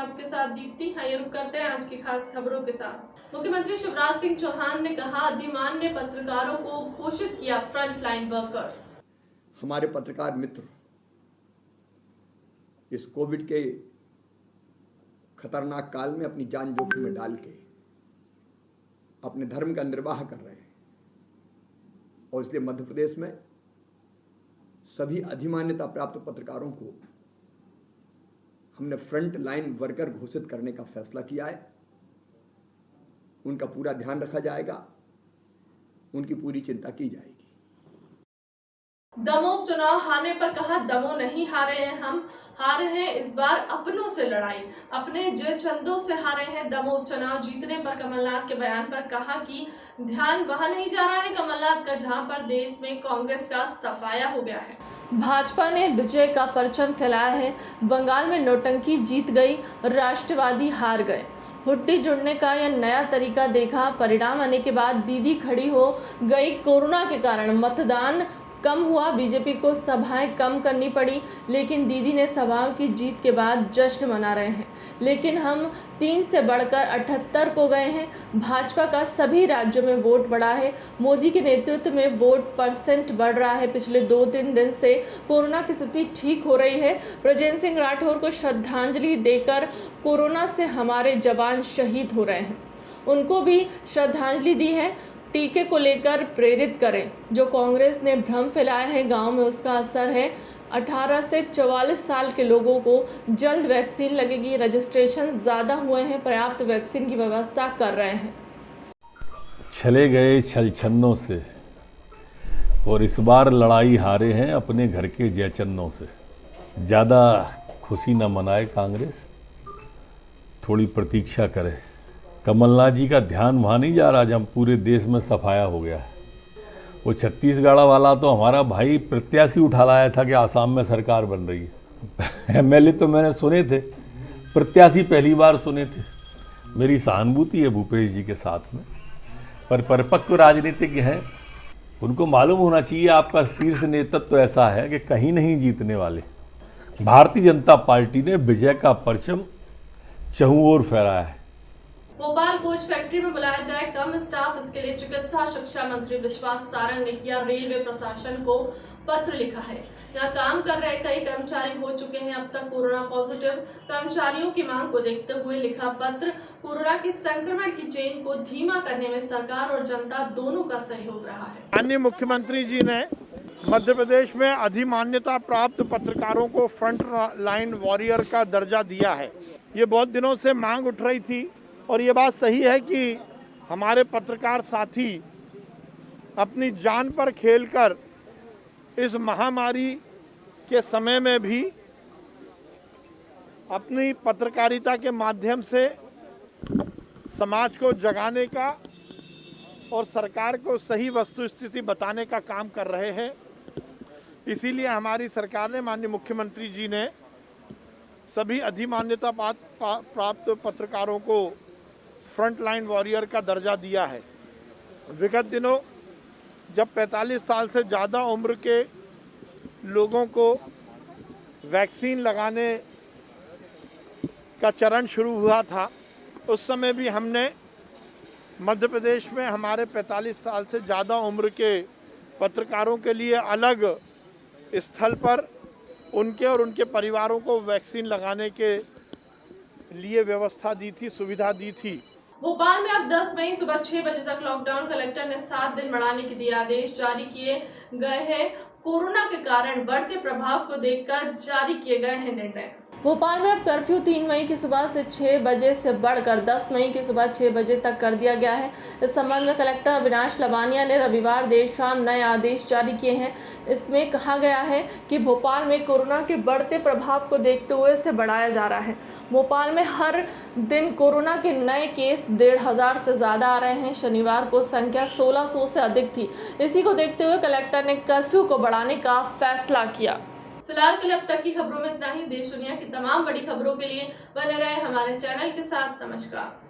आपके साथ दीप्ति। आइए रुक करते हैं आज की खास खबरों के साथ। मुख्यमंत्री शिवराज सिंह चौहान ने कहा, अधिमान्य पत्रकारों को घोषित किया फ्रंटलाइन वर्कर्स। हमारे पत्रकार मित्र इस कोविड के खतरनाक काल में अपनी जान जोखिम में डाल के अपने धर्म का निर्वाह कर रहे हैं और इसलिए मध्य प्रदेश में सभी अधिमान्यता प्राप्त पत्रकारों को हमने फ्रंट लाइन वर्कर घोषित करने का फैसला किया है। उनका पूरा ध्यान रखा जाएगा, उनकी पूरी चिंता की जाएगी। दमोह चुनाव हारने पर कहा, दमोह नहीं हारे हैं, हम हारे हैं इस बार अपनों से लड़ाई, अपने जयचंदों से हारे हैं। दमोह चुनाव जीतने पर कमलनाथ के बयान पर कहा कि ध्यान वहां नहीं जा रहा है कमलनाथ का जहां पर देश में कांग्रेस का सफाया हो गया है। भाजपा ने विजय का परचम फैलाया है। बंगाल में नौटंकी जीत गई, राष्ट्रवादी हार गए। हुड्डी जुड़ने का यह नया तरीका देखा। परिणाम आने के बाद दीदी खड़ी हो गई। कोरोना के कारण मतदान कम हुआ, बीजेपी को सभाएं कम करनी पड़ी, लेकिन दीदी ने सभाओं की जीत के बाद जश्न मना रहे हैं। लेकिन हम 3 से बढ़कर 78 को गए हैं। भाजपा का सभी राज्यों में वोट बढ़ा है। मोदी के नेतृत्व में वोट परसेंट बढ़ रहा है। पिछले 2-3 दिन से कोरोना की स्थिति ठीक हो रही है। ब्रजेंद्र सिंह राठौर को श्रद्धांजलि देकर कोरोना से हमारे जवान शहीद हो रहे हैं, उनको भी श्रद्धांजलि दी है। टीके को लेकर प्रेरित करें। जो कांग्रेस ने भ्रम फैलाया है गांव में, उसका असर है। 18 से 44 साल के लोगों को जल्द वैक्सीन लगेगी। रजिस्ट्रेशन ज़्यादा हुए हैं, पर्याप्त वैक्सीन की व्यवस्था कर रहे हैं। चले गए छलछन्नों से और इस बार लड़ाई हारे हैं अपने घर के जयचन्नों से। ज़्यादा खुशी न मनाए कांग्रेस, थोड़ी प्रतीक्षा करे। कमलनाथ जी का ध्यान वहाँ नहीं जा रहा जहाँ पूरे देश में सफाया हो गया है। वो छत्तीसगढ़ वाला तो हमारा भाई प्रत्याशी उठा लाया था कि आसाम में सरकार बन रही है। एमएलए तो मैंने सुने थे, प्रत्याशी पहली बार सुने थे। मेरी सहानुभूति है भूपेश जी के साथ में, पर परिपक्व राजनीतिज्ञ हैं, उनको मालूम होना चाहिए आपका शीर्ष नेतृत्व तो ऐसा है कि कहीं नहीं जीतने वाले। भारतीय जनता पार्टी ने विजय का परचम चहुं ओर फहराया है। भोपाल कोच फैक्ट्री में बुलाया जाए कम स्टाफ, इसके लिए चिकित्सा शिक्षा मंत्री विश्वास सारंग ने किया। रेलवे प्रशासन को पत्र लिखा है। यहाँ काम कर रहे कई कर्मचारी हो चुके हैं अब तक कोरोना पॉजिटिव। कर्मचारियों की मांग को देखते हुए लिखा पत्र। कोरोना की संक्रमण की चेन को धीमा करने में सरकार और जनता दोनों का सहयोग रहा है। माननीय मुख्यमंत्री जी ने मध्य प्रदेश में अधिमान्यता प्राप्त पत्रकारों को फ्रंट लाइन वॉरियर का दर्जा दिया है। ये बहुत दिनों से मांग उठ रही थी और ये बात सही है कि हमारे पत्रकार साथी अपनी जान पर खेलकर इस महामारी के समय में भी अपनी पत्रकारिता के माध्यम से समाज को जगाने का और सरकार को सही वस्तुस्थिति बताने का काम कर रहे हैं। इसीलिए हमारी सरकार ने, माननीय मुख्यमंत्री जी ने सभी अधिमान्यता प्राप्त पत्रकारों को फ्रंट लाइन वॉरियर का दर्जा दिया है। विगत दिनों जब 45 साल से ज़्यादा उम्र के लोगों को वैक्सीन लगाने का चरण शुरू हुआ था, उस समय भी हमने मध्य प्रदेश में हमारे 45 साल से ज़्यादा उम्र के पत्रकारों के लिए अलग स्थल पर उनके और उनके परिवारों को वैक्सीन लगाने के लिए व्यवस्था दी थी, सुविधा दी थी। भोपाल में अब 10 मई सुबह 6 बजे तक लॉकडाउन। कलेक्टर ने 7 दिन बढ़ाने के दिए आदेश जारी किए गए हैं। कोरोना के कारण बढ़ते प्रभाव को देखकर जारी किए गए हैं निर्णय। भोपाल में अब कर्फ्यू 3 मई की सुबह से 6 बजे से बढ़कर 10 मई की सुबह 6 बजे तक कर दिया गया है। इस संबंध में कलेक्टर अविनाश लवानिया ने रविवार देर शाम नए आदेश जारी किए हैं। इसमें कहा गया है कि भोपाल में कोरोना के बढ़ते प्रभाव को देखते हुए इसे बढ़ाया जा रहा है। भोपाल में हर दिन कोरोना के नए केस 1,500 से ज़्यादा आ रहे हैं। शनिवार को संख्या 1600 से अधिक थी। इसी को देखते हुए कलेक्टर ने कर्फ्यू को बढ़ाने का फैसला किया। फिलहाल के लिए अब तक की खबरों में इतना ही। देश दुनिया की तमाम बड़ी खबरों के लिए बने रहे हमारे चैनल के साथ। नमस्कार।